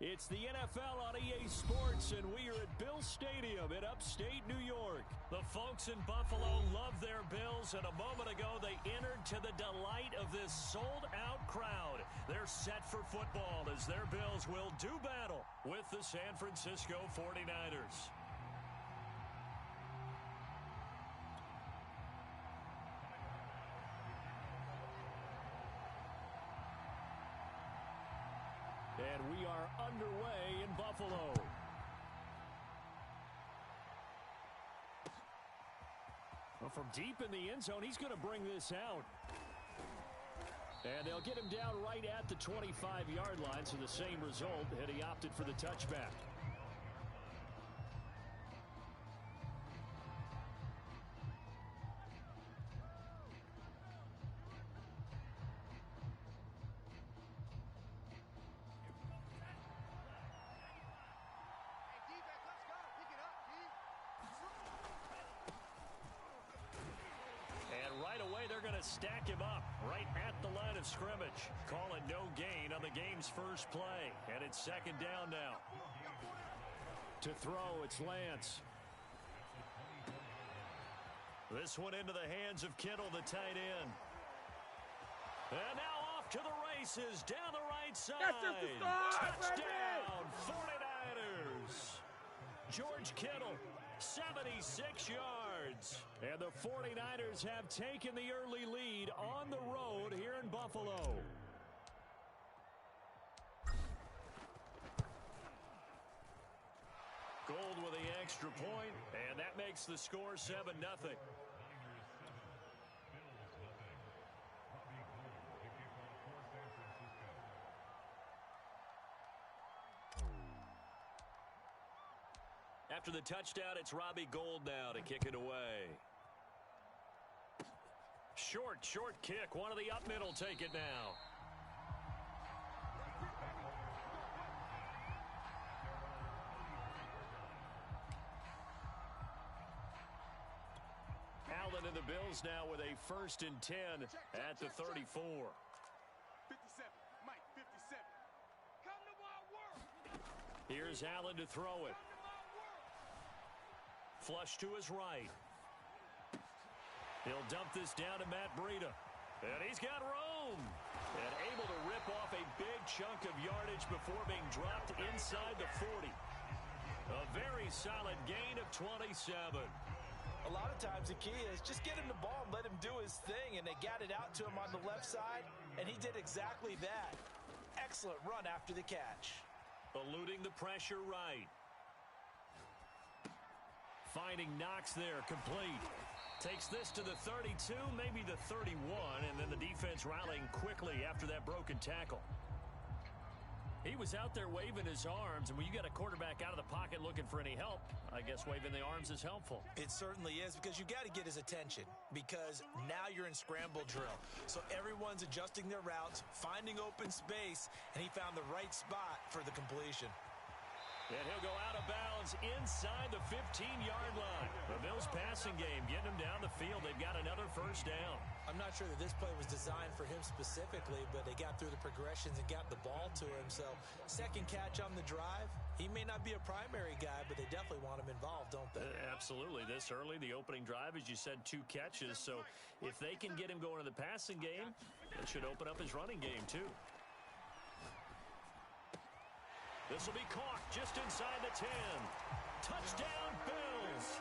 It's the NFL on EA Sports, and we are at Bill Stadium in upstate New York. The folks in Buffalo love their Bills, and a moment ago they entered to the delight of this sold-out crowd. They're set for football as their Bills will do battle with the San Francisco 49ers. And we are underway in Buffalo. Well, from deep in the end zone, he's going to bring this out. And they'll get him down right at the 25-yard line, so the same result, and he opted for the touchback. They're going to stack him up right at the line of scrimmage. Call it no gain on the game's first play. And it's second down now. To throw, it's Lance. This one into the hands of Kittle, the tight end. And now off to the races, down the right side. That's just the start, touchdown, 49ers. George Kittle, 76 yards. And the 49ers have taken the early lead on the road here in Buffalo. Gold with the extra point, and that makes the score 7-0. After the touchdown, it's Robbie Gould now to kick it away. Short kick. One of the up middle take it now. Allen and the Bills now with a 1st and 10 at the 34. 57, Mike, 57. Come to my work. Here's Allen to throw it. Flush to his right. He'll dump this down to Matt Breida. And he's got room. And able to rip off a big chunk of yardage before being dropped inside the 40. A very solid gain of 27. A lot of times the key is just get him the ball and let him do his thing. And they got it out to him on the left side. And he did exactly that. Excellent run after the catch. Eluding the pressure right. Finding Knox there, complete. Takes this to the 32, maybe the 31, and then the defense rallying quickly after that broken tackle. He was out there waving his arms, and when you got a quarterback out of the pocket looking for any help, I guess waving the arms is helpful. It certainly is, because you got to get his attention, because now you're in scramble drill. So everyone's adjusting their routes, finding open space, and he found the right spot for the completion. And he'll go out of bounds inside the 15-yard line. The Bills passing game getting him down the field. They've got another 1st down. I'm not sure that this play was designed for him specifically, but they got through the progressions and got the ball to him. So second catch on the drive. He may not be a primary guy, but they definitely want him involved, don't they? Absolutely. This early, the opening drive, as you said, 2 catches. So if they can get him going in the passing game, it should open up his running game too. This will be caught just inside the 10. Touchdown, Bills.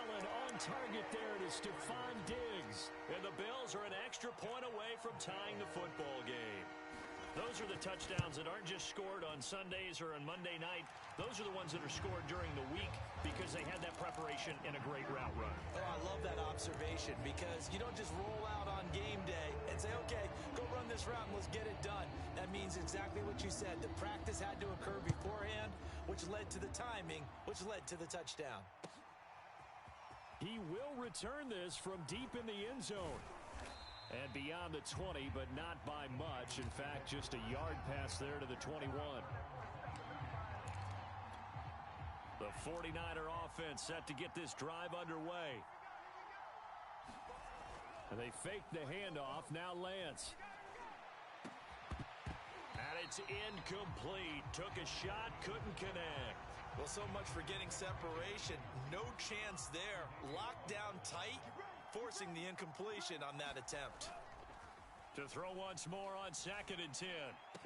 Allen on target there to Stephon Diggs. And the Bills are an extra point away from tying the football game. Those are the touchdowns that aren't just scored on Sundays or on Monday night. Those are the ones that are scored during the week because they had that preparation and a great route run. Oh, I love that observation, because you don't just roll out on game day and say, okay, go run this route and let's get it done. That means exactly what you said. The practice had to occur beforehand, which led to the timing, which led to the touchdown. He will return this from deep in the end zone. And beyond the 20, but not by much. In fact, just a yard pass there to the 21. The 49er offense set to get this drive underway. And they fake the handoff. Now Lance. it's incomplete. Took a shot, couldn't connect. Well, so much for getting separation. No chance there. Locked down tight, forcing the incompletion on that attempt. To throw once more on 2nd and 10.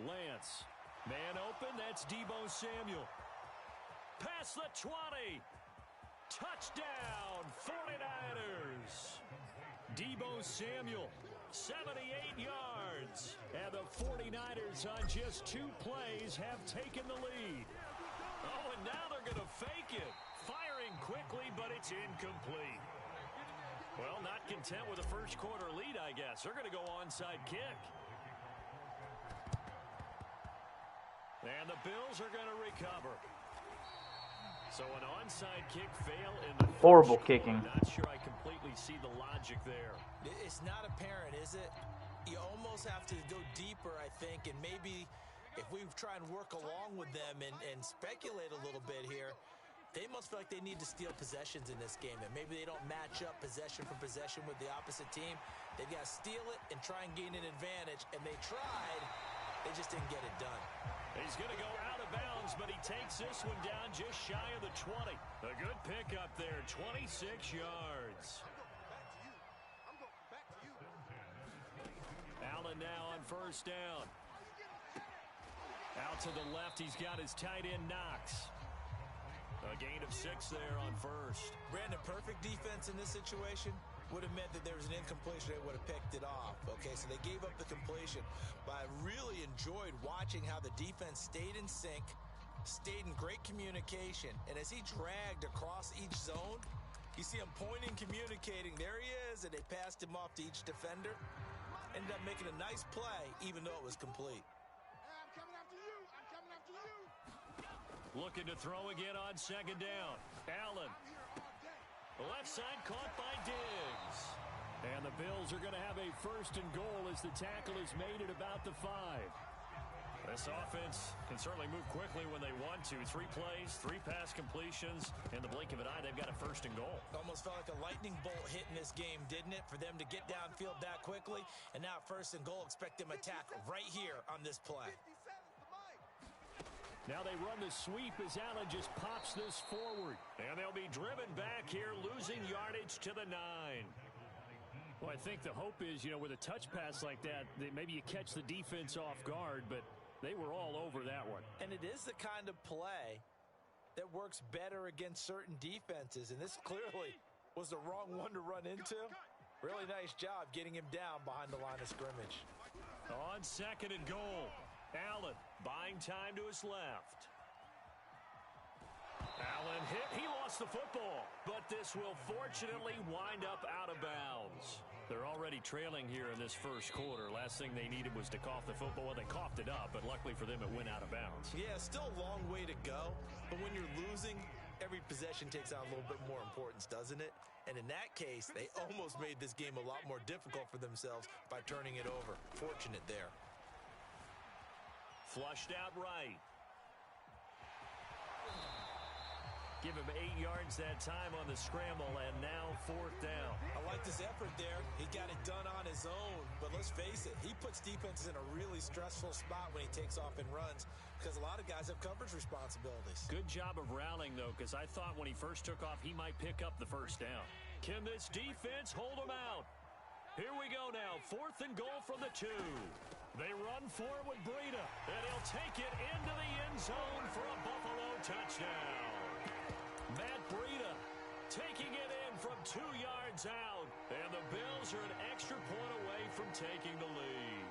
Lance. Man open, that's Deebo Samuel. Past the 20. Touchdown, 49ers. Deebo Samuel, 78 yards. And the 49ers on just 2 plays have taken the lead. Oh, and now they're going to fake it. Firing quickly, but it's incomplete. Well, not content with a first quarter lead, I guess. They're going to go onside kick. And the Bills are going to recover. So an onside kick fail in the horrible kicking. Not sure I completely see the logic there. It's not apparent, is it? You almost have to go deeper, I think, and maybe if we try and work along with them and speculate a little bit here, they must feel like they need to steal possessions in this game, and maybe they don't match up possession for possession with the opposite team. They've got to steal it and try and gain an advantage, and they tried. They just didn't get it done. He's going to go out of bounds, but he takes this one down just shy of the 20. A good pickup there, 26 yards. Allen now on first down. Out to the left, he's got his tight end Knox. A gain of 6 there on first. Brandon, perfect defense in this situation would have meant that there was an incompletion. They would have picked it off. Okay, so they gave up the completion. But I really enjoyed watching how the defense stayed in sync, stayed in great communication. And as he dragged across each zone, you see him pointing, communicating. There he is, and they passed him off to each defender. Ended up making a nice play, even though it was complete. I'm coming after you. I'm coming after you. Looking to throw again on 2nd down. Allen. The left side caught by Diggs. And the Bills are going to have a 1st and goal as the tackle is made at about the 5. This offense can certainly move quickly when they want to. 3 plays, 3 pass completions. In the blink of an eye, they've got a 1st and goal. Almost felt like a lightning bolt hit in this game, didn't it? For them to get downfield that quickly. And now 1st and goal, expect them to attack right here on this play. Now they run the sweep as Allen just pops this forward. And they'll be driven back here, losing yardage to the 9. Well, I think the hope is, with a touch pass like that maybe you catch the defense off guard, but they were all over that one. And it is the kind of play that works better against certain defenses, and this clearly was the wrong one to run into. Really nice job getting him down behind the line of scrimmage. On 2nd and goal, Allen buying time to his left. Allen hit. He lost the football, but this will fortunately wind up out of bounds. They're already trailing here in this first quarter. Last thing they needed was to cough the football. Well, they coughed it up, but luckily for them, it went out of bounds. Yeah, still a long way to go, but when you're losing, every possession takes on a little bit more importance, doesn't it? And in that case, they almost made this game a lot more difficult for themselves by turning it over. Fortunate there. Flushed out right. Give him 8 yards that time on the scramble, and now 4th down. I like this effort there. He got it done on his own, but let's face it, he puts defenses in a really stressful spot when he takes off and runs because a lot of guys have coverage responsibilities. Good job of rallying, though, because I thought when he first took off, he might pick up the 1st down. Can this defense hold him out? Here we go now, 4th and goal from the 2. They run for it with Breida, and he'll take it into the end zone for a Buffalo touchdown. Matt Breida taking it in from 2 yards out, and the Bills are an extra point away from taking the lead.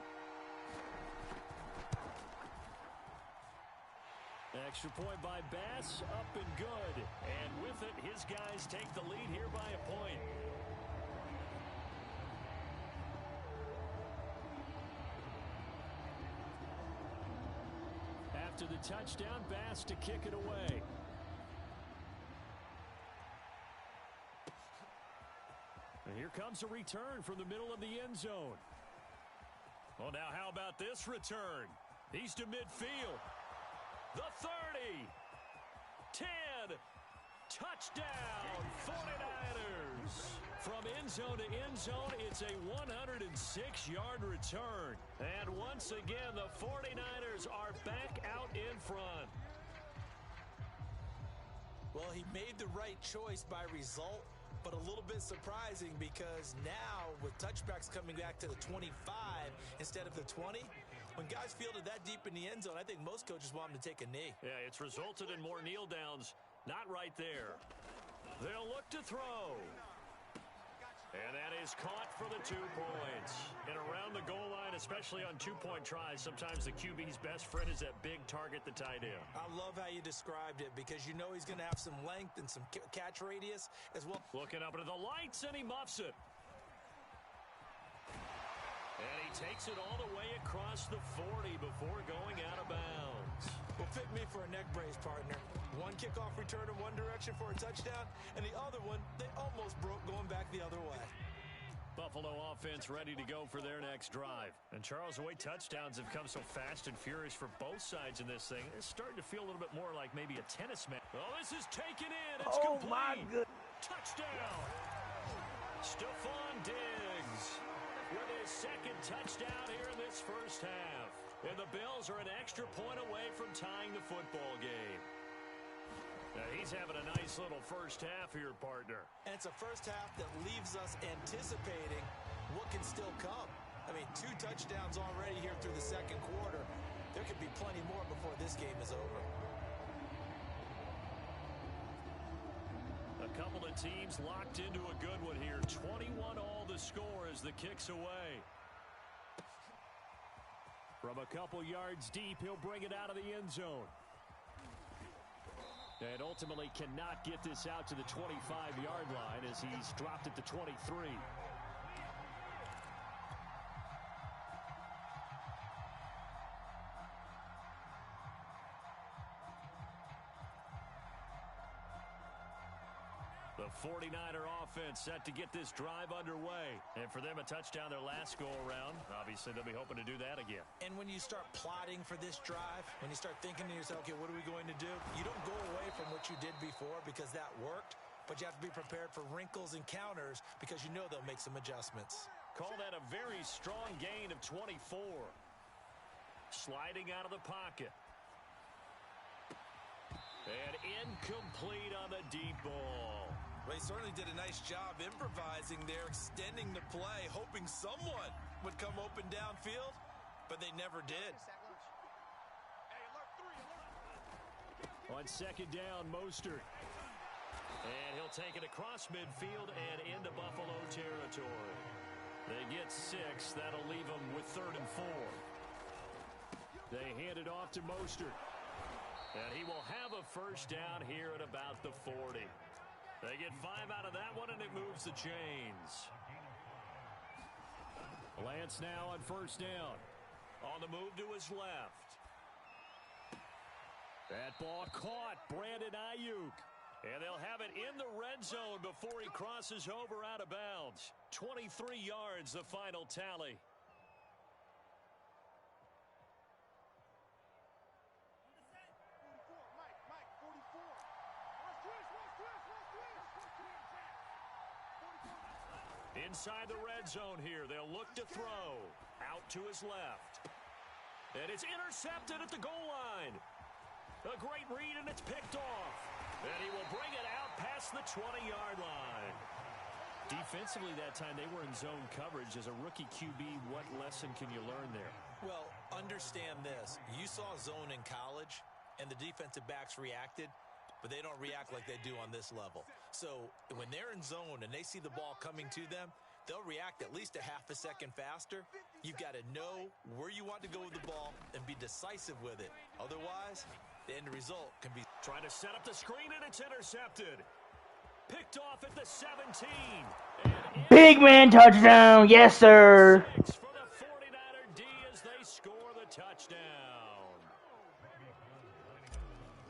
Extra point by Bass, up and good. And with it, his guys take the lead here by a point. After the touchdown, Bass to kick it away. And here comes a return from the middle of the end zone. Well, now how about this return? He's to midfield. The 30, 10, Touchdown, 49ers. From end zone to end zone, it's a 106-yard return. And once again, the 49ers are back out in front. Well, he made the right choice by result, but a little bit surprising because now with touchbacks coming back to the 25 instead of the 20, when guys fielded that deep in the end zone, I think most coaches want them to take a knee. Yeah, it's resulted in more kneel downs. Not right there. They'll look to throw. And that is caught for the 2 points. And around the goal line, especially on two-point tries, sometimes the QB's best friend is that big target, the tight end. I love how you described it because you know he's going to have some length and some catch radius as well. Looking up into the lights, and he muffs it. And he takes it all the way across the 40 before going out of bounds. Will fit me for a neck brace, partner. One kickoff return in one direction for a touchdown, and the other one, they almost broke going back the other way. Buffalo offense ready to go for their next drive. And Charles, the way touchdowns have come so fast and furious for both sides in this thing, it's starting to feel a little bit more like maybe a tennis match. Oh, this is taken in. It's complete. My goodness. Touchdown. Stephon Diggs with his second touchdown here in this first half. And the Bills are an extra point away from tying the football game. Now he's having a nice little first half here, partner. And it's a first half that leaves us anticipating what can still come. I mean, 2 touchdowns already here through the second quarter. There could be plenty more before this game is over. A couple of teams locked into a good one here. 21 all the score as the kick's away. From a couple yards deep, he'll bring it out of the end zone. And ultimately cannot get this out to the 25-yard line as he's dropped it to 23. The 49er offense set to get this drive underway. And for them, a touchdown their last go-around. Obviously, they'll be hoping to do that again. And when you start plotting for this drive, when you start thinking to yourself, okay, what are we going to do? You don't go away from what you did before because that worked, but you have to be prepared for wrinkles and counters because you know they'll make some adjustments. Call that a very strong gain of 24. Sliding out of the pocket. And incomplete on the deep ball. Well, he certainly did a nice job improvising there, extending the play, hoping someone would come open downfield, but they never did. On second down, Mostert. And he'll take it across midfield and into Buffalo territory. They get 6. That'll leave them with 3rd and 4. They hand it off to Mostert. And he will have a first down here at about the 40. They get 5 out of that one, and it moves the chains. Lance now on first down. On the move to his left. That ball caught. Brandon Ayuk. And they'll have it in the red zone before he crosses over out of bounds. 23 yards, the final tally. Inside the red zone here. They'll look to throw. Out to his left. And it's intercepted at the goal line. A great read, and it's picked off. And he will bring it out past the 20-yard line. Defensively that time, they were in zone coverage. As a rookie QB, what lesson can you learn there? Well, understand this. You saw zone in college, and the defensive backs reacted, but they don't react like they do on this level. So when they're in zone and they see the ball coming to them, they'll react at least a half a second faster. You've got to know where you want to go with the ball and be decisive with it. Otherwise, the end result can be... Trying to set up the screen, and it's intercepted. Picked off at the 17. Big man touchdown. Yes, sir. For the 49er D as they score the touchdown.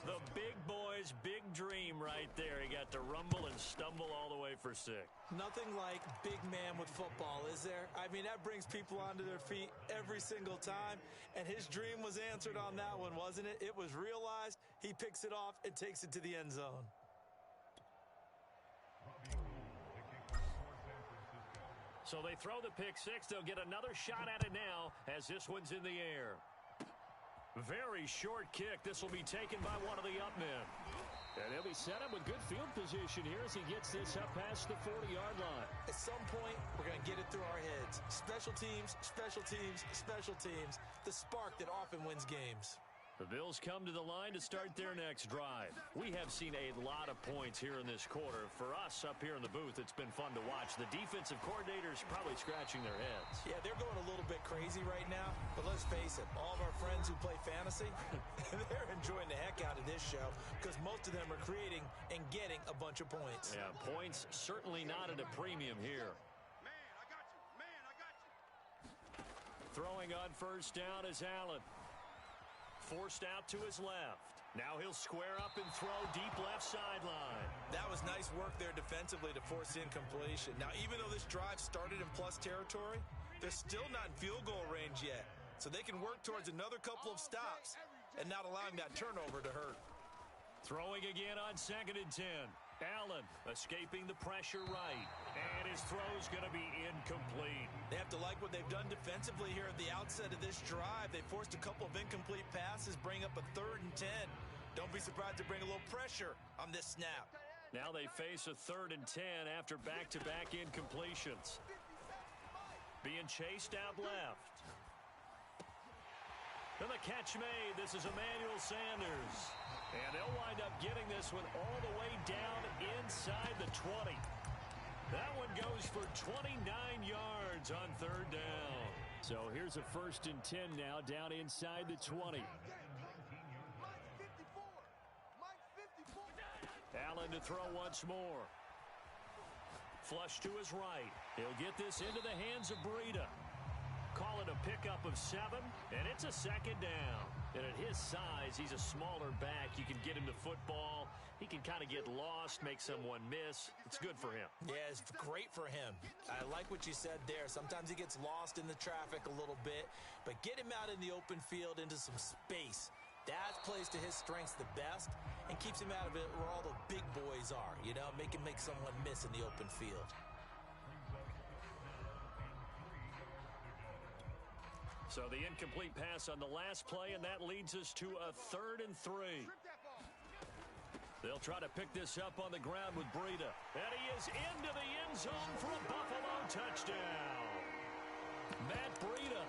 The big boy's big dream right there. He got to rumble and stumble all the way for 6. Nothing like big man with football, is there? I mean, that brings people onto their feet every single time. And his dream was answered on that one, wasn't it? It was realized. He picks it off and takes it to the end zone. So they throw the pick six. They'll get another shot at it now as this one's in the air. Very short kick. This will be taken by one of the up men. And he'll be set up with good field position here as he gets this up past the 40-yard line. At some point, we're going to get it through our heads. Special teams, special teams, special teams. The spark that often wins games. The Bills come to the line to start their next drive. We have seen a lot of points here in this quarter. For us up here in the booth, it's been fun to watch. The defensive coordinators probably scratching their heads. Yeah, they're going a little bit crazy right now. But let's face it, all of our friends who play fantasy, they're enjoying the heck out of this show because most of them are creating and getting a bunch of points. Yeah, points certainly not at a premium here. Man, I got you. Man, I got you. Throwing on first down is Allen. Forced out to his left. Now he'll square up and throw deep left sideline. That was nice work there defensively to force incompletion. Now, even though this drive started in plus territory, they're still not in field goal range yet. So they can work towards another couple of stops and not allowing that turnover to hurt. Throwing again on 2nd and 10. Allen escaping the pressure right. And his throw's going to be incomplete. They have to like what they've done defensively here at the outset of this drive. They forced a couple of incomplete passes, bring up a 3rd and 10. Don't be surprised to bring a little pressure on this snap. Now they face a 3rd and 10 after back-to-back incompletions. Being chased out left. And the catch made. This is Emmanuel Sanders. And they'll wind up getting this one all the way down inside the 20. That one goes for 29 yards on 3rd down. So here's a 1st and 10 now down inside the 20. Allen to throw once more. Flush to his right. He'll get this into the hands of Breida. Call it a pickup of 7, and it's a 2nd down. And at his size, he's a smaller back. You can get him the football. He can kind of get lost, make someone miss. It's good for him. Yeah, it's great for him. I like what you said there. Sometimes he gets lost in the traffic a little bit, but get him out in the open field into some space. That plays to his strengths the best and keeps him out of it where all the big boys are. You know, make him make someone miss in the open field. So the incomplete pass on the last play, and that leads us to a 3rd and 3. They'll try to pick this up on the ground with Breida. And he is into the end zone for a Buffalo touchdown. Matt Breida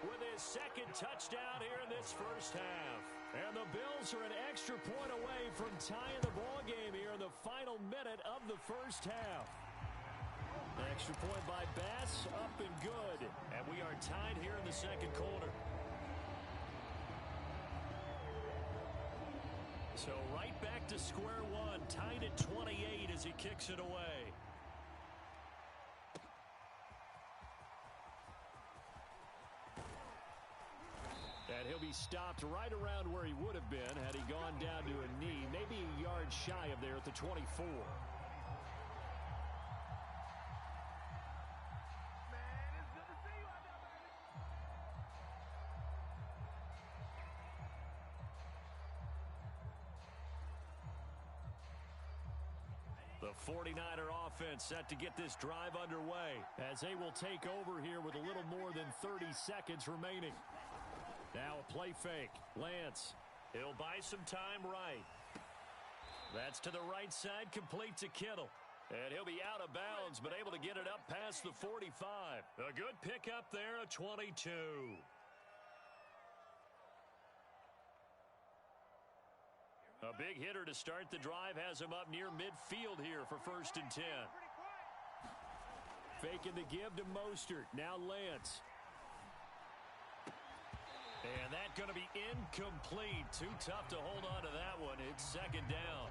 with his 2nd touchdown here in this first half. And the Bills are an extra point away from tying the ball game here in the final minute of the first half. Extra point by Bass, up and good. And we are tied here in the 2nd quarter. So right back to square one, tied at 28 as he kicks it away. And he'll be stopped right around where he would have been had he gone down to a knee, maybe a yard shy of there at the 24. The 49er offense set to get this drive underway as they will take over here with a little more than 30 seconds remaining. Now a play fake. Lance. He'll buy some time right. That's to the right side, complete to Kittle. And he'll be out of bounds, but able to get it up past the 45. A good pickup there, a 22. A big hitter to start the drive has him up near midfield here for 1st and 10. Faking the give to Mostert. Now Lance. And that's going to be incomplete. Too tough to hold on to that one. It's 2nd down.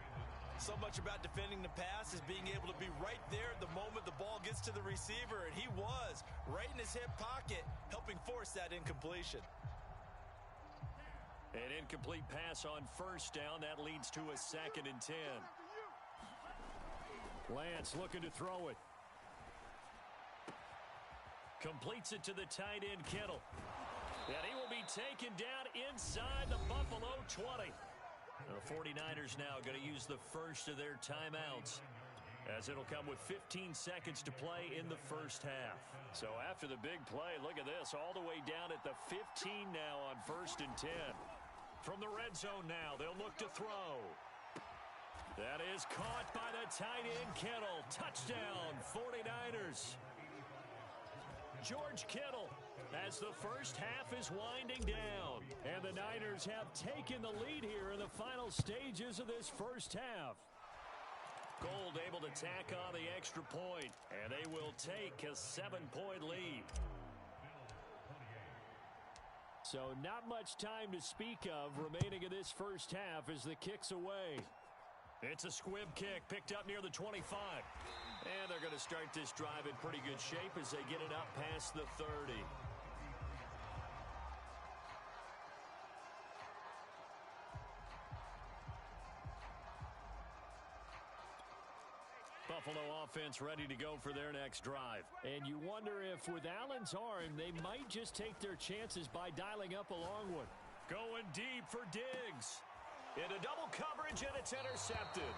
So much about defending the pass is being able to be right there at the moment the ball gets to the receiver, and he was right in his hip pocket, helping force that incompletion. An incomplete pass on 1st down. That leads to a 2nd and 10. Lance looking to throw it. Completes it to the tight end, Kittle. And he will be taken down inside the Buffalo 20. The 49ers now going to use the first of their timeouts as it'll come with 15 seconds to play in the first half. So after the big play, look at this, all the way down at the 15 now on 1st and 10. From the red zone now, they'll look to throw. That is caught by the tight end, Kittle. Touchdown, 49ers. George Kittle, as the first half is winding down. And the Niners have taken the lead here in the final stages of this first half. Gold able to tack on the extra point, and they will take a 7-point lead. So not much time to speak of remaining in this first half as the kick's away. It's a squib kick picked up near the 25. And they're going to start this drive in pretty good shape as they get it up past the 30. Buffalo offense ready to go for their next drive. And you wonder if with Allen's arm, they might just take their chances by dialing up a long one. Going deep for Diggs. Into double coverage, and it's intercepted.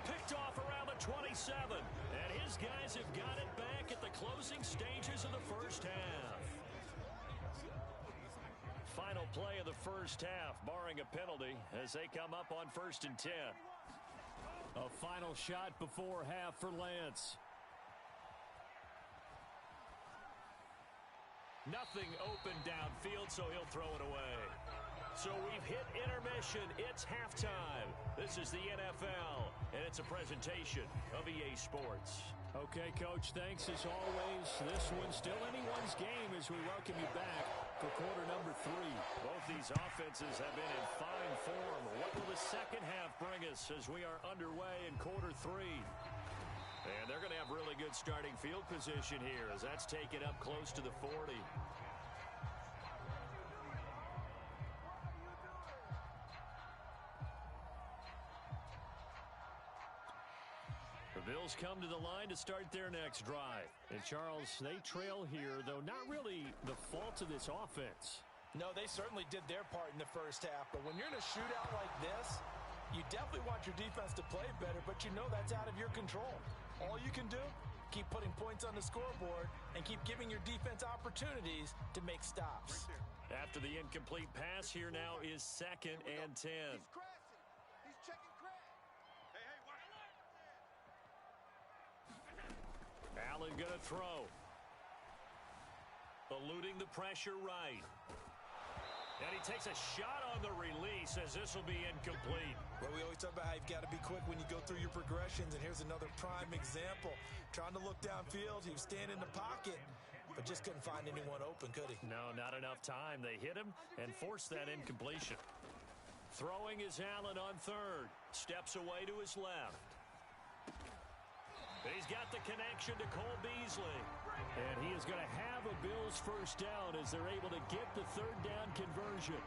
Picked off around the 27. And his guys have got it back at the closing stages of the first half. Final play of the first half, barring a penalty, as they come up on 1st and 10. A final shot before half for Lance. Nothing open downfield, so he'll throw it away. So we've hit intermission. It's halftime. This is the NFL, and it's a presentation of EA Sports. Okay, Coach, thanks as always. This one's still anyone's game as we welcome you back for quarter number 3. Both these offenses have been in fine form. What will the second half bring us as we are underway in quarter 3? And they're going to have really good starting field position here as that's taken up close to the 40. The Bills come to the line to start their next drive. And Charles, they trail here, though not really the fault of this offense. No, they certainly did their part in the first half. But when you're in a shootout like this, you definitely want your defense to play better, but you know that's out of your control. All you can do, keep putting points on the scoreboard and keep giving your defense opportunities to make stops. After the incomplete pass, here now is 2nd and 10. He's crashing. He's checking crash. Hey, watch it. Allen gonna throw. Eluding the pressure right. And he takes a shot on the release as this will be incomplete. Well, we always talk about how you've got to be quick when you go through your progressions, and here's another prime example. Trying to look downfield, he was standing in the pocket, but just couldn't find anyone open, could he? No, not enough time. They hit him and forced that incompletion. Throwing is Allen on 3rd. Steps away to his left. He's got the connection to Cole Beasley. And he is going to have a Bills first down as they're able to get the 3rd down conversion.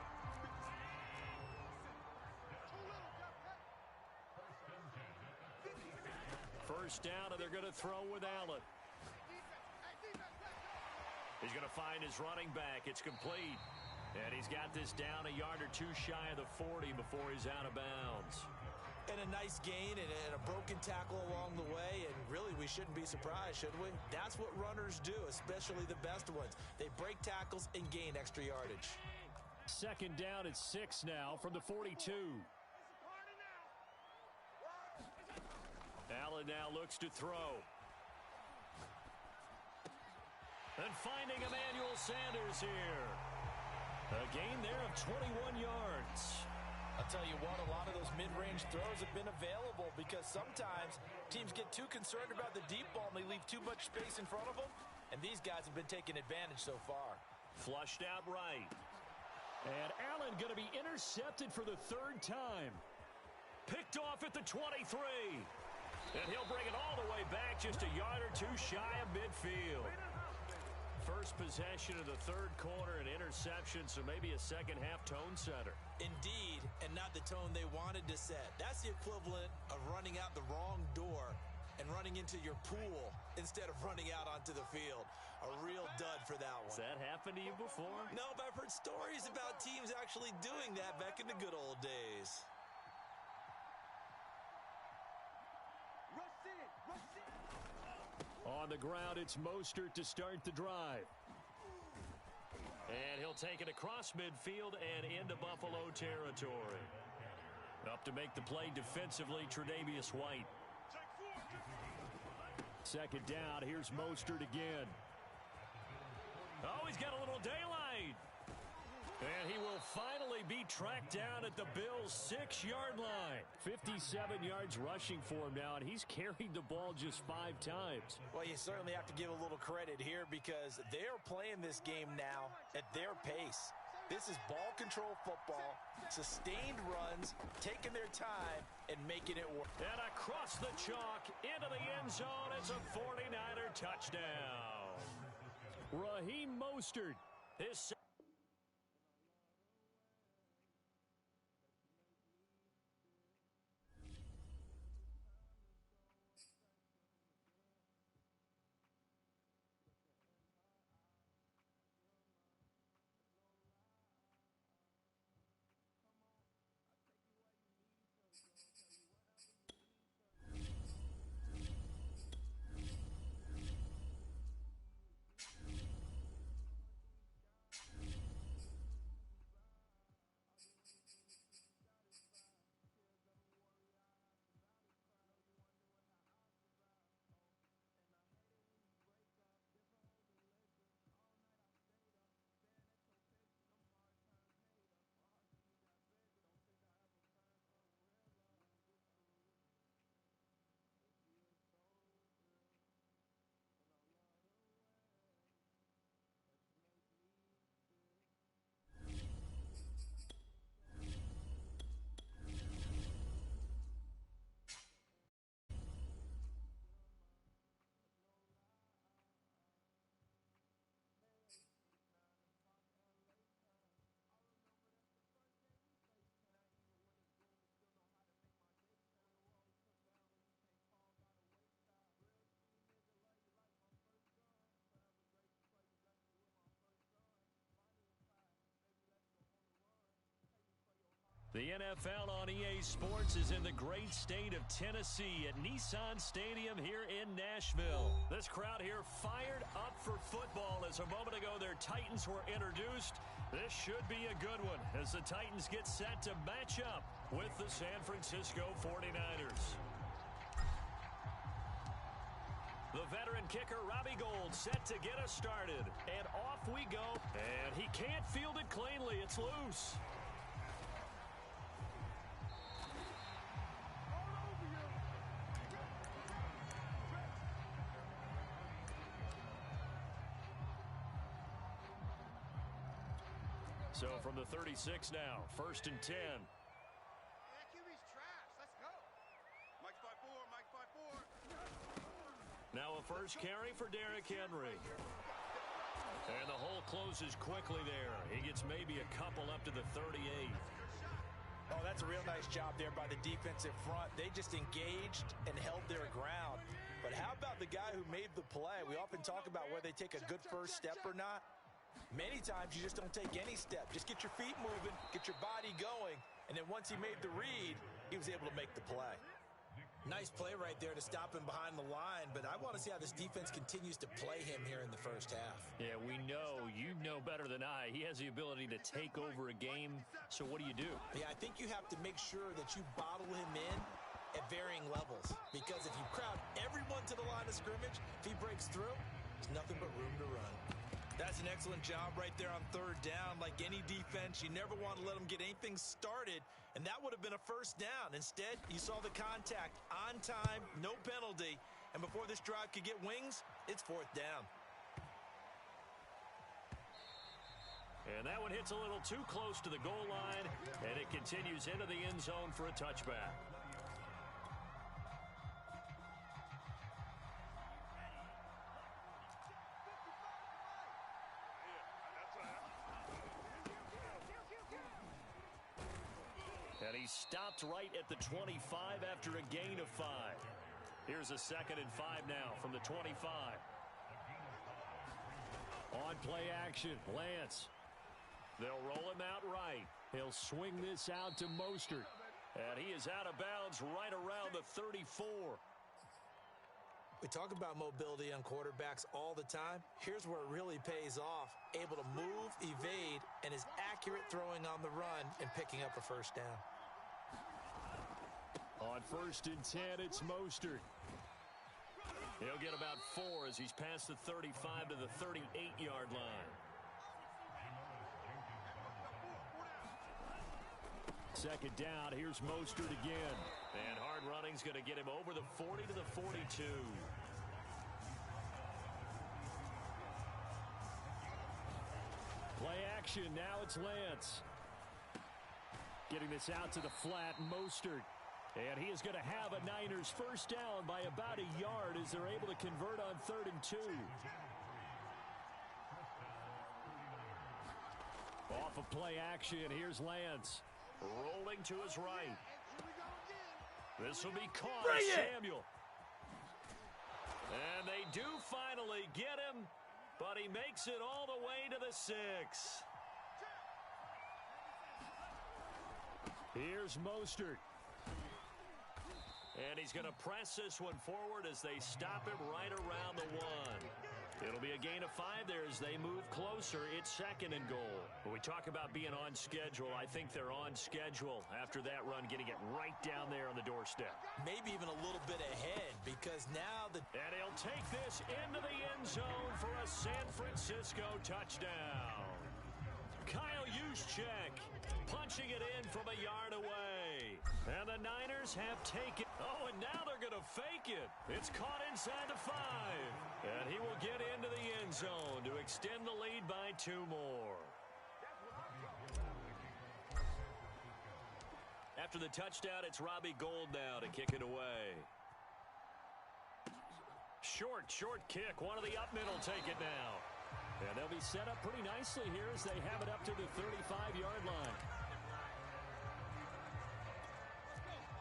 First down, and they're going to throw with Allen. He's going to find his running back. It's complete. And he's got this down a yard or two shy of the 40 before he's out of bounds. And a nice gain and a broken tackle along the way, and really we shouldn't be surprised, should we? That's what runners do, especially the best ones. They break tackles and gain extra yardage. 2nd down at 6 now from the 42. Allen now looks to throw. And finding Emmanuel Sanders here. A gain there of 21 yards. I'll tell you what, a lot of those mid-range throws have been available because sometimes teams get too concerned about the deep ball and they leave too much space in front of them, and these guys have been taking advantage so far. Flushed out right. And Allen going to be intercepted for the 3rd time. Picked off at the 23. And he'll bring it all the way back just a yard or two shy of midfield. First possession of the 3rd quarter, an interception, so maybe a second-half tone setter. Indeed, and not the tone they wanted to set. That's the equivalent of running out the wrong door and running into your pool instead of running out onto the field. A real dud for that one. Has that happened to you before? No, but I've heard stories about teams actually doing that back in the good old days. Rush in. On the ground, it's Mostert to start the drive. And he'll take it across midfield and into Buffalo territory. Up to make the play defensively, Tre'Davious White. Second down, here's Mostert again. Oh, he's got a little daylight. And he will finally be tracked down at the Bills' 6-yard line. 57 yards rushing for him now, and he's carried the ball just 5 times. Well, you certainly have to give a little credit here because they're playing this game now at their pace. This is ball control football, sustained runs, taking their time, and making it work. And across the chalk, into the end zone, it's a 49er touchdown. Raheem Mostert, his The NFL on EA Sports is in the great state of Tennessee at Nissan Stadium here in Nashville. This crowd here fired up for football as a moment ago their Titans were introduced. This should be a good one as the Titans get set to match up with the San Francisco 49ers. The veteran kicker, Robbie Gould, set to get us started. And off we go. And he can't field it cleanly. It's loose. So from the 36 now, 1st and 10. Yeah, QB's trash. Let's go. Mike's by 4. Mike's by 4. Now a first carry for Derrick Henry. And the hole closes quickly there. He gets maybe a couple up to the 38. Oh, that's a real nice job there by the defensive front. They just engaged and held their ground. But how about the guy who made the play? We often talk about whether they take a good first step or not. Many times you just don't take any step. Just get your feet moving, get your body going, and then once he made the read, he was able to make the play. Nice play right there to stop him behind the line, but I want to see how this defense continues to play him here in the first half. Yeah, we know. You know better than I. He has the ability to take over a game, so what do you do? Yeah, I think you have to make sure that you bottle him in at varying levels, because if you crowd everyone to the line of scrimmage, if he breaks through, there's nothing but room to run. That's an excellent job right there on 3rd down. Like any defense, you never want to let them get anything started, and that would have been a first down. Instead, you saw the contact on time, no penalty, and before this drive could get wings, it's 4th down. And that one hits a little too close to the goal line, and it continues into the end zone for a touchback. And he stopped right at the 25 after a gain of 5. Here's a 2nd and 5 now from the 25. On play action, Lance. They'll roll him out right. He'll swing this out to Mostert. And he is out of bounds right around the 34. We talk about mobility on quarterbacks all the time. Here's where it really pays off. Able to move, evade, and is accurate throwing on the run and picking up a first down. On 1st and 10, it's Mostert. He'll get about 4 as he's past the 35 to the 38-yard line. Second down, here's Mostert again. And hard running's going to get him over the 40 to the 42. Play action, now it's Lance. Getting this out to the flat, Mostert. And he is going to have a Niners first down by about a yard as they're able to convert on 3rd and 2. Off of play action, here's Lance. Rolling to his right. This will be caught. Samuel. And they do finally get him, but he makes it all the way to the 6. Here's Mostert. And he's going to press this one forward as they stop him right around the 1. It'll be a gain of 5 there as they move closer. It's 2nd and goal. When we talk about being on schedule, I think they're on schedule after that run, getting it right down there on the doorstep. Maybe even a little bit ahead because now And he'll take this into the end zone for a San Francisco touchdown. Kyle Juszczyk punching it in from a yard away. And the Niners have taken. Oh, and now they're going to fake it. It's caught inside the 5. And he will get into the end zone to extend the lead by 2 more. After the touchdown, it's Robbie Gould now to kick it away. Short kick. One of the up middle take it now. And they'll be set up pretty nicely here as they have it up to the 35-yard line.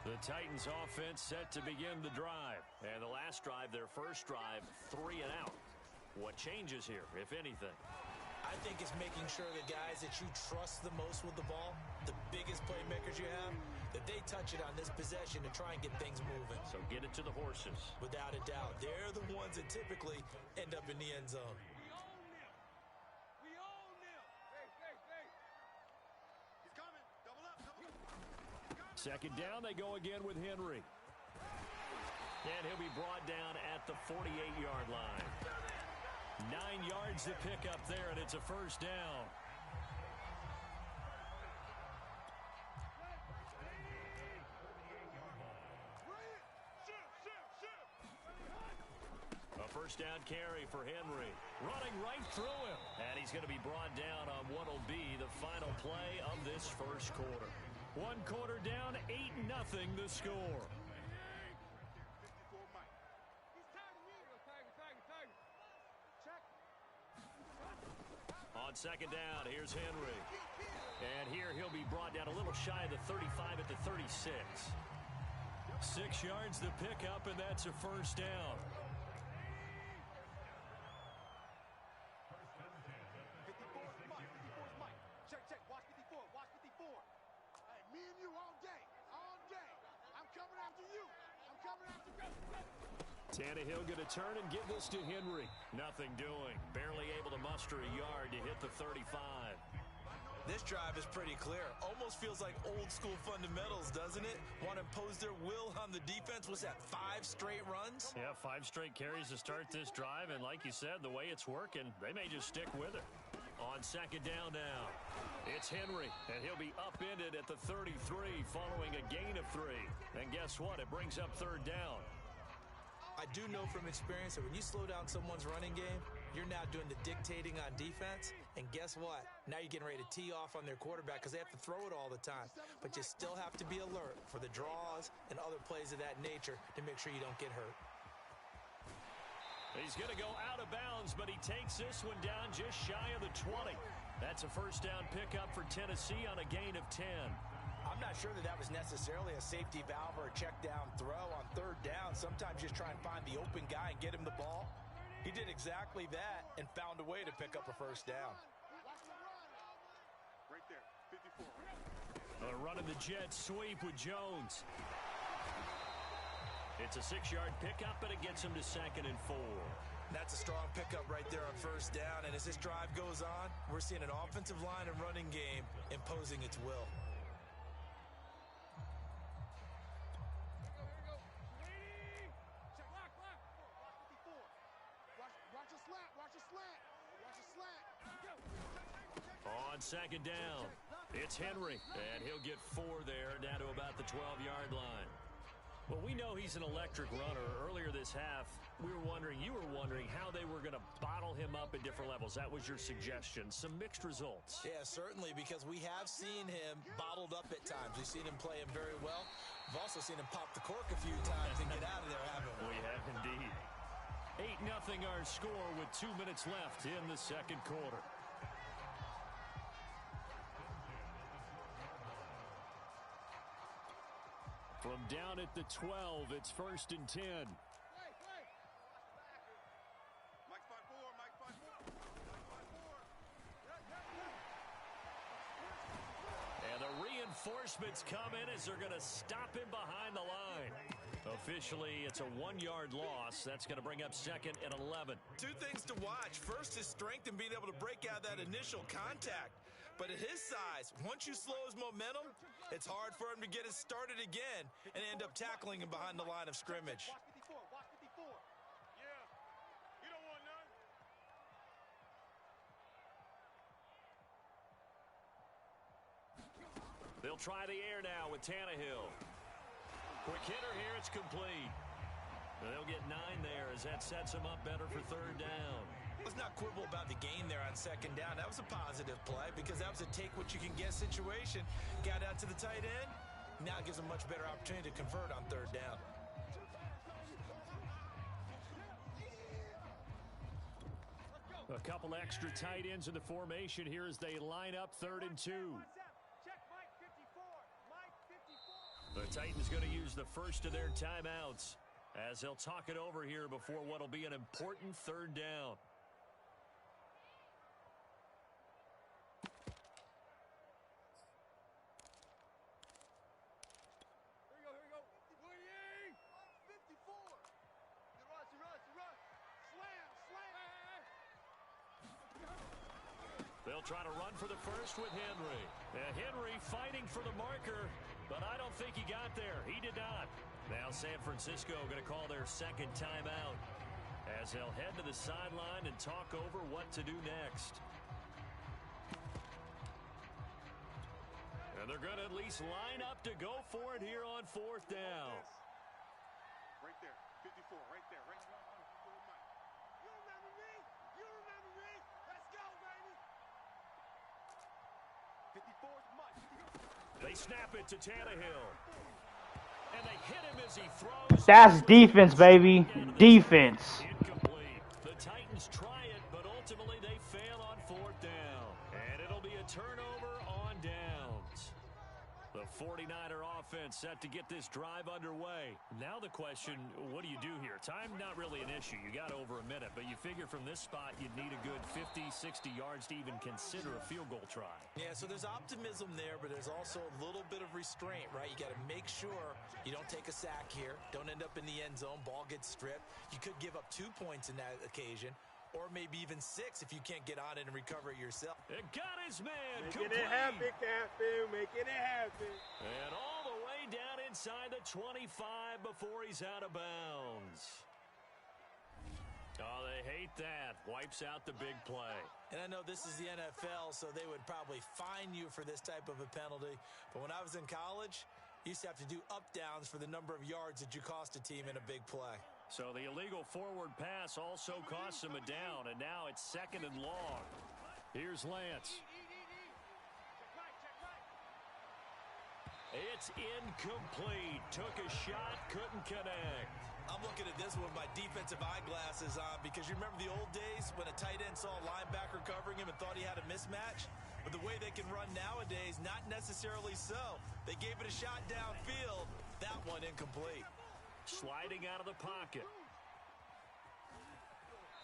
The Titans offense set to begin the drive. And the last drive, their first drive, 3 and out. What changes here, if anything? I think it's making sure the guys that you trust the most with the ball, the biggest playmakers you have, that they touch it on this possession to try and get things moving. So get it to the horses. Without a doubt. They're the ones that typically end up in the end zone. Second down, they go again with Henry. And he'll be brought down at the 48-yard line. 9 yards to pick up there, and it's a first down. A first down carry for Henry. Running right through him. And he's going to be brought down on what will be the final play of this first quarter. 1 quarter down, 8-0 the score. On second down, here's Henry. And here he'll be brought down a little shy of the 35 at the 36. 6 yards to pick up, and that's a first down. 54's Mike. Check. Watch 54. Hey, me and you all day. I'm coming after you. Tannehill going to turn and give this to Henry. Nothing doing. Barely able to muster a yard to hit the 35. This drive is pretty clear. Almost feels like old school fundamentals, doesn't it? Want to impose their will on the defense. Was that 5 straight runs? Yeah, 5 straight carries to start this drive. And like you said, the way it's working, they may just stick with it. On second down now, it's Henry, and he'll be upended at the 33 following a gain of 3. And guess what? It brings up third down. I do know from experience that when you slow down someone's running game, you're now doing the dictating on defense. And guess what? Now you're getting ready to tee off on their quarterback because they have to throw it all the time. But you still have to be alert for the draws and other plays of that nature to make sure you don't get hurt. He's going to go out of bounds, but he takes this one down just shy of the 20. That's a first down pickup for Tennessee on a gain of 10. I'm not sure that was necessarily a safety valve or a check down throw on third down. Sometimes just try and find the open guy and get him the ball. He did exactly that and found a way to pick up a first down. Right there, 54. Running the jet sweep with Jones. It's a 6-yard pickup, and it gets him to 2nd and 4. That's a strong pickup right there on first down. And as this drive goes on, we're seeing an offensive line and running game imposing its will. On 2nd down, it's Henry, and he'll get 4 there, down to about the 12-yard line. Well, we know he's an electric runner. Earlier this half, you were wondering how they were going to bottle him up at different levels. That was your suggestion. Some mixed results. Yeah, certainly, because we have seen him bottled up at times. We've seen him play him very well. We've also seen him pop the cork a few times and get out of there, haven't we? We have indeed. 8-0 our score with 2 minutes left in the second quarter. From down at the 12, it's 1st and 10. And the reinforcements come in as they're going to stop him behind the line. Officially, it's a 1-yard loss. That's going to bring up 2nd and 11. 2 things to watch. First, his strength in being able to break out that initial contact. But at his size, once you slow his momentum, it's hard for him to get it started again and end up tackling him behind the line of scrimmage. They'll try the air now with Tannehill. Quick hitter here, it's complete. They'll get 9 there as that sets them up better for 3rd down. Let's not quibble about the gain there on 2nd down. That was a positive play because that was a take-what-you-can-get situation. Got out to the tight end. Now it gives them a much better opportunity to convert on 3rd down. A couple extra tight ends in the formation here as they line up 3rd and 2. The Titans going to use the first of their timeouts as they'll talk it over here before what will be an important 3rd down. They'll try to run for the first with Henry. Henry fighting for the marker, but I don't think he got there. He did not. Now San Francisco going to call their 2nd timeout as they'll head to the sideline and talk over what to do next. And they're going to at least line up to go for it here on 4th down. Right there, 54, right there, right there. You remember me? You remember me? Let's go, baby. 54 is Mike. They snap it to Tannehill. And they hit him as he throws. That's defense, baby. Defense. Incomplete. The Titans try it, but ultimately they fail on 4th down. And it'll be a turnover on downs. The 49er offense set to get this drive underway. Now the question, what do you do here? Time not really an issue. You got over a minute, but you figure from this spot you'd need a good 50, 60 yards to even consider a field goal try. Yeah, so there's optimism there, but there's also a little bit of restraint, right? You got to make sure you don't take a sack here. Don't end up in the end zone. Ball gets stripped. You could give up 2 points in that occasion. Or maybe even 6 if you can't get on it and recover it yourself. It got his man. Making it happen, Captain. Making it happen. And all the way down inside the 25 before he's out of bounds. Oh, they hate that. Wipes out the big play. And I know this is the NFL, so they would probably fine you for this type of a penalty. But when I was in college, you used to have to do up-downs for the number of yards that you cost a team in a big play. So the illegal forward pass also costs him a down, and now it's 2nd and long. Here's Lance. It's incomplete. Took a shot, couldn't connect. I'm looking at this with my defensive eyeglasses on because you remember the old days when a tight end saw a linebacker covering him and thought he had a mismatch? But the way they can run nowadays, not necessarily so. They gave it a shot downfield. That one incomplete. Sliding out of the pocket.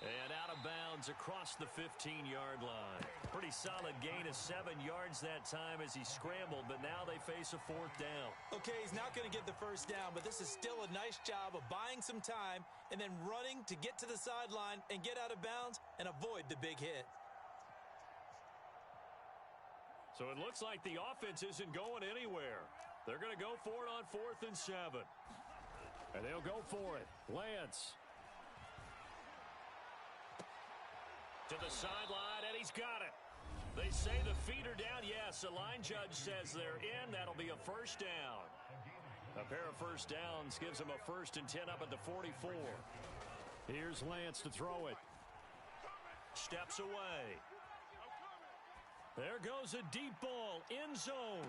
And out of bounds across the 15-yard line. Pretty solid gain of 7 yards that time as he scrambled, but now they face a 4th down. Okay, he's not going to get the first down, but this is still a nice job of buying some time and then running to get to the sideline and get out of bounds and avoid the big hit. So it looks like the offense isn't going anywhere. They're going to go for it on 4th and 7. And they'll go for it. Lance. To the sideline, and he's got it. They say the feet are down. Yes, the line judge says they're in. That'll be a first down. A pair of first downs gives them a 1st and 10 up at the 44. Here's Lance to throw it. Steps away. There goes a deep ball, end zone.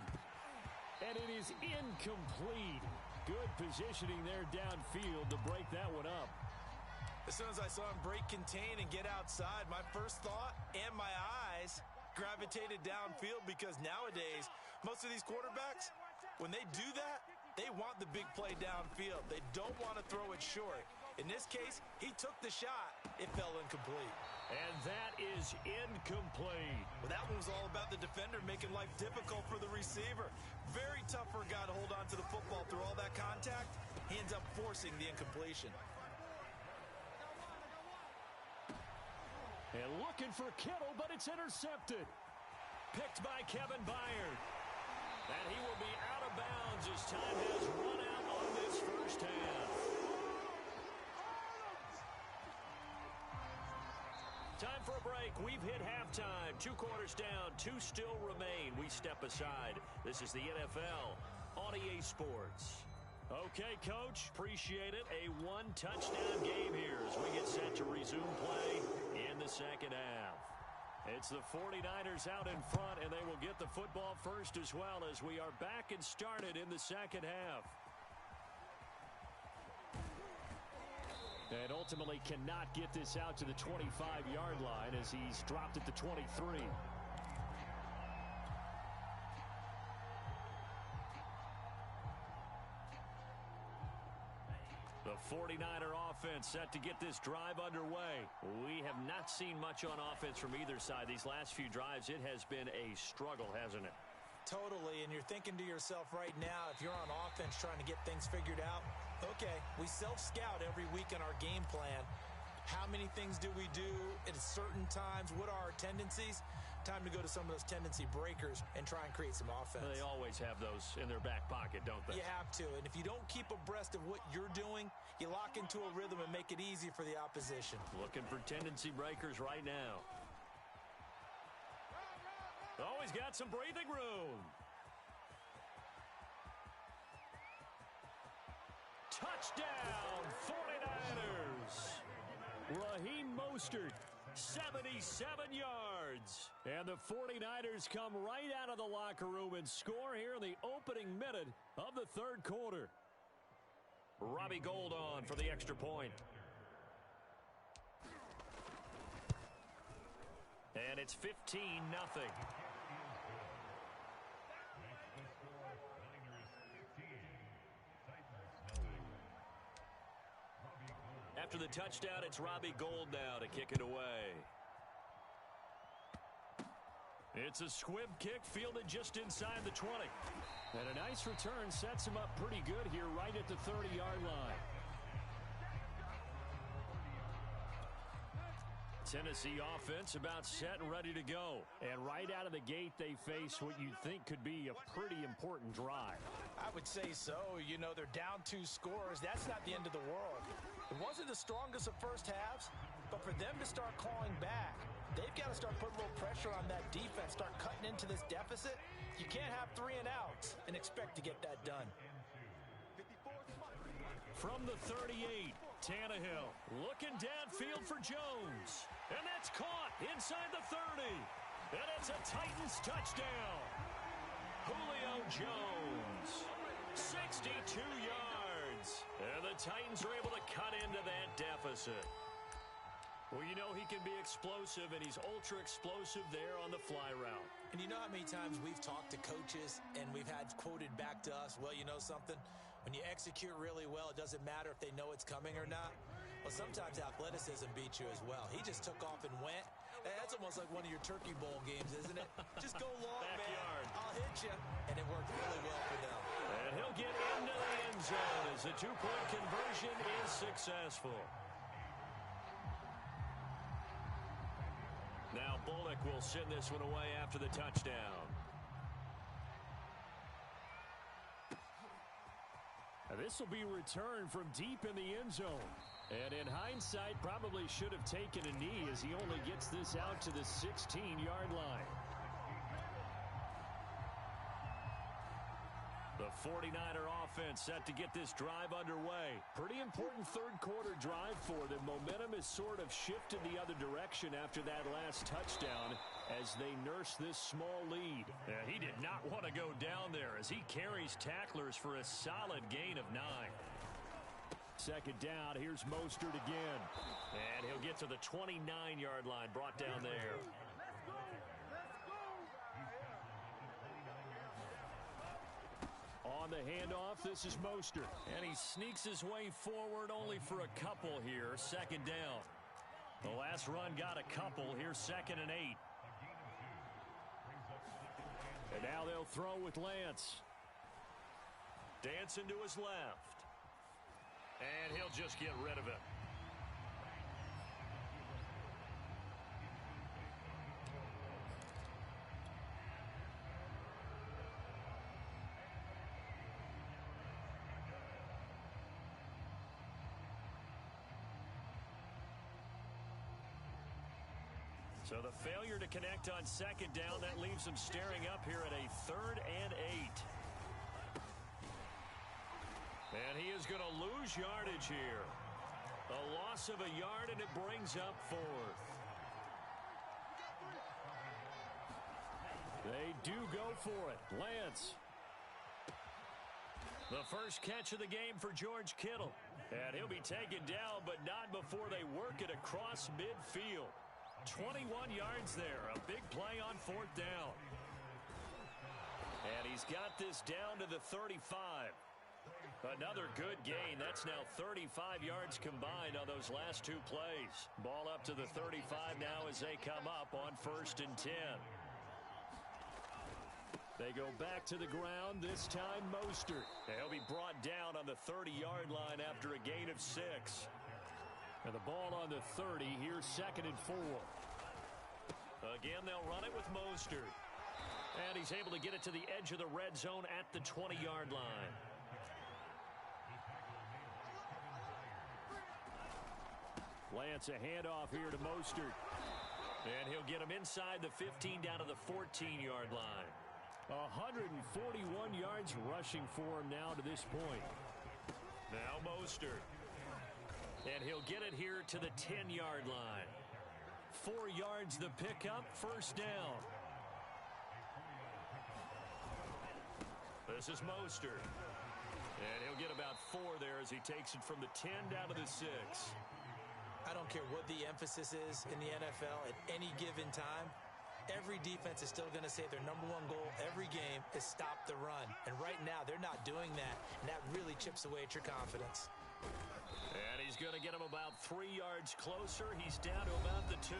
And it is incomplete. Good positioning there downfield to break that one up. As soon as I saw him break contain and get outside, my first thought and my eyes gravitated downfield because nowadays, most of these quarterbacks, when they do that, they want the big play downfield. They don't want to throw it short. In this case, he took the shot. It fell incomplete. And that is incomplete. Well, that one was all about the defender making life difficult for the receiver. Very tough for a guy to hold on to the football through all that contact. He ends up forcing the incompletion. And looking for Kittle, but it's intercepted. Picked by Kevin Byard. And he will be out of bounds as time has run out on this first half. Time for a break. We've hit halftime. 2 quarters down. 2 still remain. We step aside. This is the NFL on EA Sports. Okay, Coach, appreciate it. A 1-touchdown game here as we get set to resume play in the second half. It's the 49ers out in front, and they will get the football first as well as we are back and started in the second half. And ultimately cannot get this out to the 25-yard line as he's dropped at the 23. The 49er offense set to get this drive underway. We have not seen much on offense from either side. These last few drives, it has been a struggle, hasn't it? Totally, and you're thinking to yourself right now, if you're on offense trying to get things figured out, okay, we self-scout every week in our game plan. How many things do we do at certain times? What are our tendencies? Time to go to some of those tendency breakers and try and create some offense. They always have those in their back pocket, don't they? You have to, and if you don't keep abreast of what you're doing, you lock into a rhythm and make it easy for the opposition. Looking for tendency breakers right now. Always got some breathing room. Touchdown, 49ers. Raheem Mostert, 77 yards. And the 49ers come right out of the locker room and score here in the opening minute of the third quarter. Robbie Gould on for the extra point. And it's 15-0. After the touchdown, it's Robbie Gould now to kick it away. It's a squib kick fielded just inside the 20. And a nice return sets him up pretty good here right at the 30-yard line. Tennessee offense about set and ready to go. And right out of the gate, they face what you think could be a pretty important drive. I would say so. You know, they're down 2 scores. That's not the end of the world. It wasn't the strongest of first halves, but for them to start clawing back, they've got to start putting a little pressure on that defense, start cutting into this deficit. You can't have 3 and outs and expect to get that done. From the 38, Tannehill looking downfield for Jones. And that's caught inside the 30. And it's a Titans touchdown. Julio Jones, 62 yards. And the Titans are able to cut into that deficit. Well, you know he can be explosive, and he's ultra-explosive there on the fly route. And you know how many times we've talked to coaches and we've had quoted back to us, well, you know something? When you execute really well, it doesn't matter if they know it's coming or not. Well, sometimes athleticism beats you as well. He just took off and went. Hey, that's almost like one of your Turkey Bowl games, isn't it? Just go long, Backyard. man. I'll hit you. And it worked really well for them. And he'll get into the end zone as the two-point conversion is successful. Now Bullock will send this one away after the touchdown. This will be returned from deep in the end zone. And in hindsight, probably should have taken a knee as he only gets this out to the 16-yard line. The 49er offense set to get this drive underway. Pretty important third-quarter drive for them. Momentum has sort of shifted the other direction after that last touchdown as they nurse this small lead. Yeah, he did not want to go down there as he carries tacklers for a solid gain of 9. Second down, here's Mostert again. And he'll get to the 29-yard line, brought down there. On the handoff, this is Mostert. And he sneaks his way forward only for a couple here. Second down. The last run got a couple. Here's 2nd and 8. And now they'll throw with Lance. Dancing to his left. And he'll just get rid of it. So the failure to connect on second down, that leaves them staring up here at a 3rd and 8. And he is going to lose yardage here. A loss of a yard, and it brings up 4th. They do go for it. Lance. The first catch of the game for George Kittle. And he'll be taken down, but not before they work it across midfield. 21 yards there. A big play on 4th down. And he's got this down to the 35. Another good gain. That's now 35 yards combined on those last 2 plays. Ball up to the 35 now as they come up on 1st and 10. They go back to the ground, this time Mostert. He'll be brought down on the 30-yard line after a gain of 6. And the ball on the 30, here's 2nd and 4. Again, they'll run it with Mostert. And he's able to get it to the edge of the red zone at the 20-yard line. Lance, a handoff here to Mostert. And he'll get him inside the 15 down to the 14-yard line. 141 yards rushing for him now to this point. Now Mostert. And he'll get it here to the 10-yard line. 4 yards the pickup, 1st down. This is Mostert. And he'll get about 4 there as he takes it from the 10 down to the 6. I don't care what the emphasis is in the NFL at any given time. Every defense is still going to say their #1 goal every game is stop the run. And right now, they're not doing that. And that really chips away at your confidence. And he's going to get him about 3 yards closer. He's down to about the 2.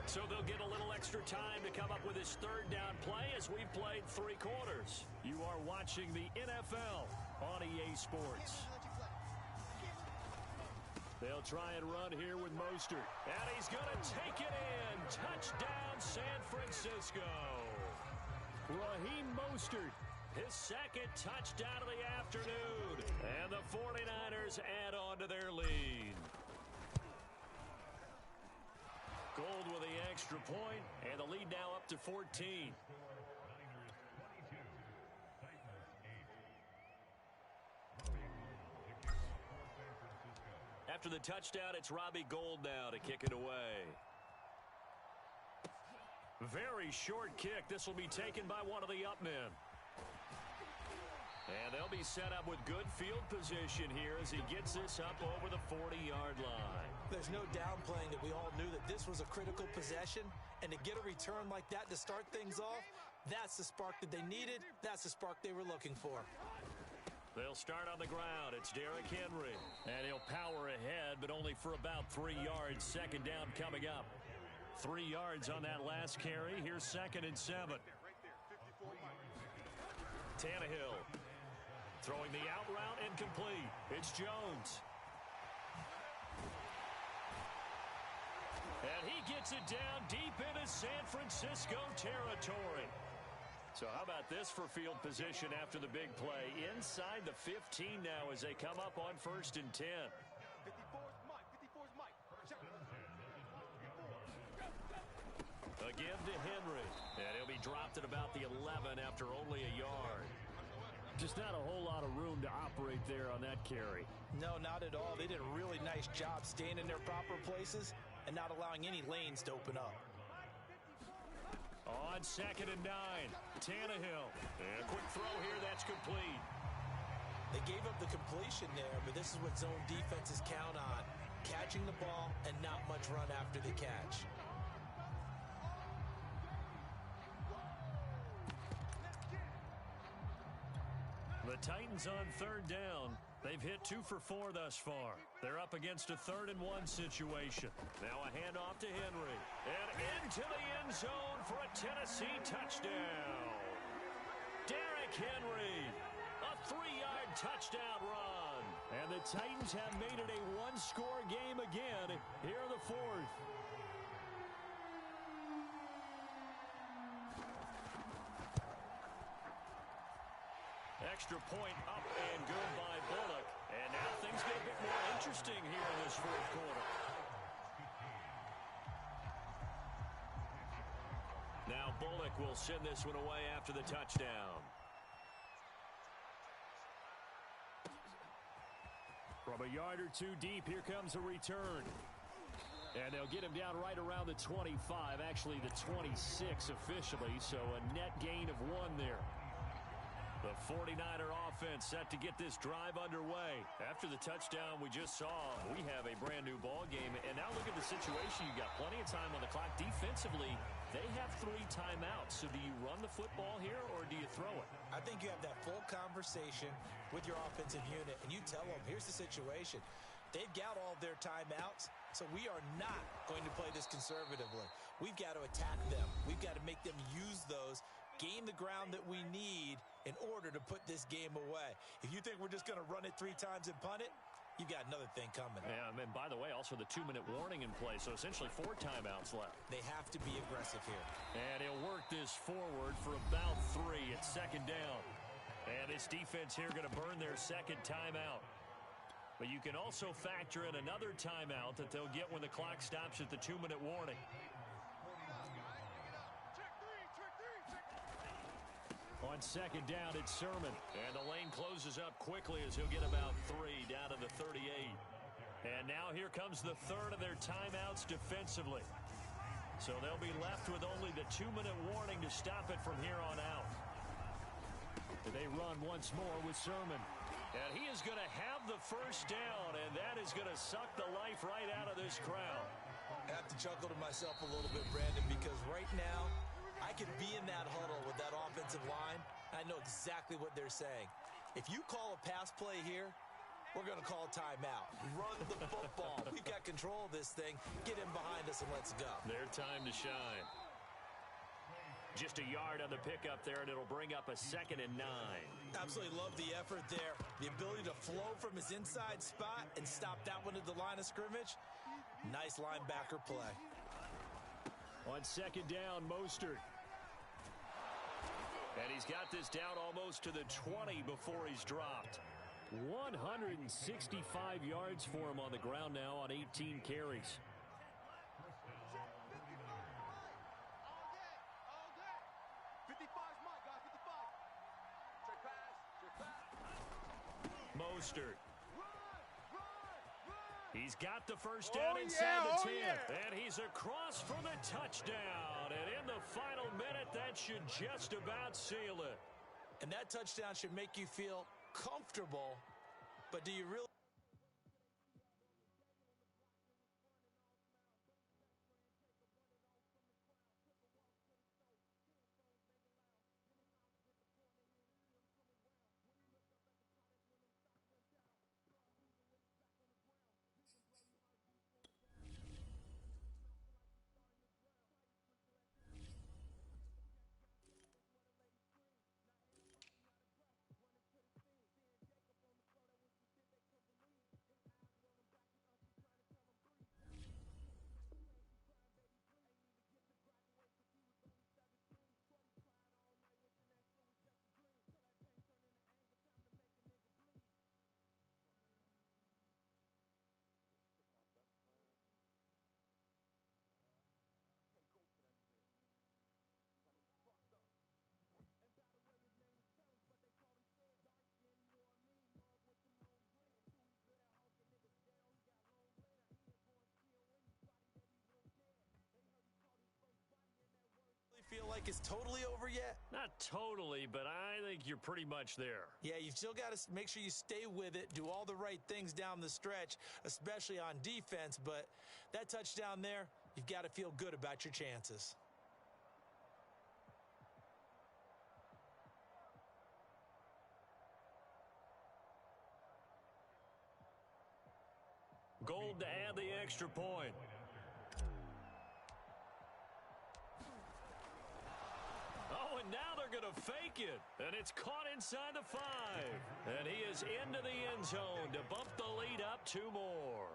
So they'll get a little extra time to come up with his 3rd down play as we've played 3 quarters. You are watching the NFL on EA Sports. They'll try and run here with Mostert. And he's going to take it in. Touchdown, San Francisco. Raheem Mostert, his 2nd touchdown of the afternoon. And the 49ers add on to their lead. Gold with the extra point, and the lead now up to 14. After the touchdown, it's Robbie Gould now to kick it away. Very short kick. This will be taken by one of the up men. And they'll be set up with good field position here as he gets this up over the 40-yard line. There's no downplaying that we all knew that this was a critical possession. And to get a return like that to start things off, that's the spark that they needed. That's the spark they were looking for. They'll start on the ground. It's Derrick Henry. And he'll power ahead, but only for about 3 yards. Second down coming up. 3 yards on that last carry. Here's 2nd and 7. Tannehill throwing the out route incomplete. It's Jones. And he gets it down deep into San Francisco territory. So how about this for field position after the big play? Inside the 15 now as they come up on 1st and 10. 54's Mike. 54's Mike. Check. Again to Henry. And he'll be dropped at about the 11 after only a yard. Just not a whole lot of room to operate there on that carry. No, not at all. They did a really nice job staying in their proper places and not allowing any lanes to open up. On 2nd and 9, Tannehill. And a quick throw here, that's complete. They gave up the completion there, but this is what zone defenses count on. Catching the ball and not much run after the catch. The Titans on 3rd down. They've hit 2 for 4 thus far. They're up against a 3rd and 1 situation. Now a handoff to Henry. And into the end zone for a Tennessee touchdown. Derrick Henry. A 3-yard touchdown run. And the Titans have made it a 1-score game again here in the 4th. Extra point up and good by Bullock. And now things get a bit more interesting here in this 4th quarter. Now Bullock will send this one away after the touchdown. From a yard or 2 deep, here comes a return. And they'll get him down right around the 25, actually the 26 officially, so a net gain of 1 there. The 49er offense set to get this drive underway. After the touchdown we just saw, we have a brand new ball game. And now look at the situation. You got plenty of time on the clock. Defensively, they have 3 timeouts. So do you run the football here or do you throw it? I think you have that full conversation with your offensive unit, and you tell them, here's the situation. They've got all their timeouts, so we are not going to play this conservatively. We've got to attack them. We've got to make them use those, gain the ground that we need in order to put this game away. If you think we're just going to run it 3 times and punt it, you've got another thing coming. Yeah, and by the way, also the 2-minute warning in play, so essentially 4 timeouts left. They have to be aggressive here. And he'll work this forward for about 3 at 2nd down. And this defense here going to burn their 2nd timeout. But you can also factor in another timeout that they'll get when the clock stops at the 2-minute warning. On 2nd down, it's Sermon. And the lane closes up quickly as he'll get about 3 down to the 38. And now here comes the 3rd of their timeouts defensively. So they'll be left with only the 2-minute warning to stop it from here on out. They run once more with Sermon. And he is going to have the 1st down, and that is going to suck the life right out of this crowd. I have to chuckle to myself a little bit, Brandon, because right now, I could be in that huddle with that offensive line. I know exactly what they're saying. If you call a pass play here, we're going to call a timeout. Run the football. We've got control of this thing. Get in behind us and let's go. Their time to shine. Just a yard on the pickup there, and it'll bring up a 2nd and 9. Absolutely love the effort there. The ability to flow from his inside spot and stop that one at the line of scrimmage. Nice linebacker play. On 2nd down, Mostert. And he's got this down almost to the 20 before he's dropped. 165 yards for him on the ground now on 18 carries. Mostert. He's got the 1st down inside the 10. And he's across for the touchdown. And in the final minute, that should just about seal it. And that touchdown should make you feel comfortable. But do you really? feel like it's totally over yet? Not totally, but I think you're pretty much there. Yeah, you've still got to make sure you stay with it, do all the right things down the stretch, especially on defense. But that touchdown there, you've got to feel good about your chances. Gold to add the extra point. Oh, and now they're going to fake it. And it's caught inside the 5. And he is into the end zone to bump the lead up 2 more.